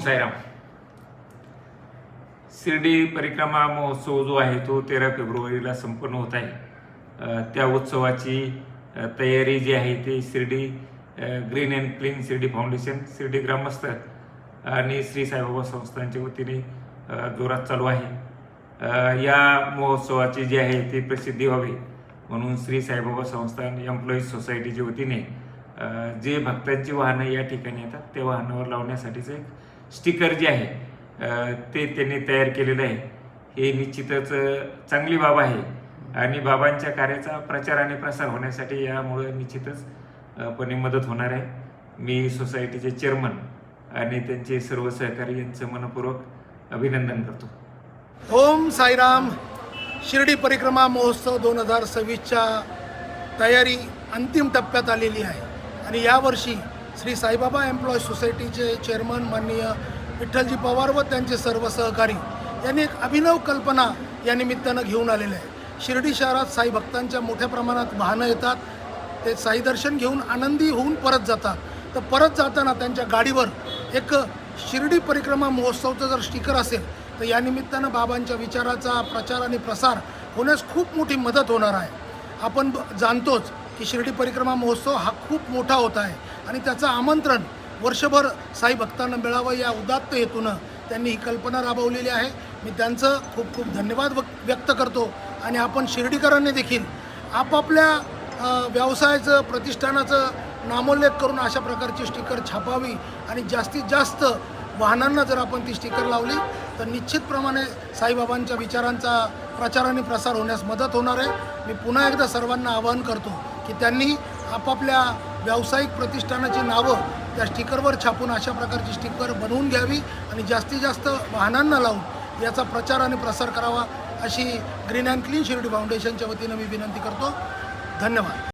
साईराम। शिर्डी परिक्रमा महोत्सव जो आहे तो 13 फेब्रुवारीला संपन्न होत आहे। त्या उत्सवाची तयारी जी आहे ती Shirdi green and clean Shirdi foundation, Shirdi ग्रामस्थ आणि श्री साईबाबा संस्थांच्या वतीने जोरात चालू आहे। या महोत्सवाची जी आहे ती प्रसिद्धी व्हावी म्हणून श्री साईबाबा संस्थान एम्प्लॉईज सोसायटीच्या वतीने जे भक्तांची वाहनं या ठिकाणी येतात त्या वाहनावर लावण्यासाठीचं एक स्टिकर जे आहे ते त्यांनी तयार केलेलं आहे। हे निश्चितच चांगली बाब आहे आणि बाबांच्या कार्याचा प्रचार आणि प्रसार होण्यासाठी यामुळे निश्चितच पण मदत होणार आहे। मी सोसायटीचे चेअरमन आणि त्यांचे सर्व सहकारी यांचं मनपूर्वक अभिनंदन करतो। ओम साईराम। शिर्डी परिक्रमा महोत्सव 2026च्या तयारी अंतिम टप्प्यात आलेली आहे आणि यावर्षी श्री साईबाबा एम्प्लॉई सोसायटीचे चेअरमन माननीय विठ्ठलजी पवार व त्यांचे सर्व सहकारी यांनी एक अभिनव कल्पना या निमित्तानं घेऊन आलेले आहे। शिर्डी शहरात साई भक्तांच्या मोठ्या प्रमाणात वाहनं येतात, ते साई दर्शन घेऊन आनंदी होऊन परत जातात। तर परत जाताना त्यांच्या गाडीवर एक शिर्डी परिक्रमा महोत्सवचं जर स्टिकर असेल तर या निमित्तानं बाबांच्या विचाराचा प्रचार आणि प्रसार होण्यास खूप मोठी मदत होणार आहे। आपण जाणतोच की शिर्डी परिक्रमा महोत्सव हा खूप मोठा होत आहे आणि त्याचं आमंत्रण वर्षभर साई भक्तांना मिळावं या उदात्त हेतूनं त्यांनी ही कल्पना राबवलेली आहे। मी त्यांचं खूप खूप धन्यवाद व्यक्त करतो आणि आपण शिर्डीकरांनी देखील आपापल्या व्यवसायाचं प्रतिष्ठानाचं नामोल्लेख करून अशा प्रकारची स्टिकर छापावी आणि जास्तीत जास्त वाहनांना जर आपण ती स्टिकर लावली तर निश्चितप्रमाणे साईबाबांच्या विचारांचा प्रचार आणि प्रसार होण्यास मदत होणार आहे। मी पुन्हा एकदा सर्वांना आवाहन करतो की त्यांनी आपापल्या व्यावसायिक प्रतिष्ठानाची नावं त्या स्टिकरवर छापून अशा प्रकारची स्टिकर बनवून घ्यावी आणि जास्तीत जास्त वाहनांना लावून याचा प्रचार आणि प्रसार करावा अशी ग्रीन अँड क्लीन शिर्डी फाउंडेशनच्या वतीनं मी विनंती करतो। धन्यवाद।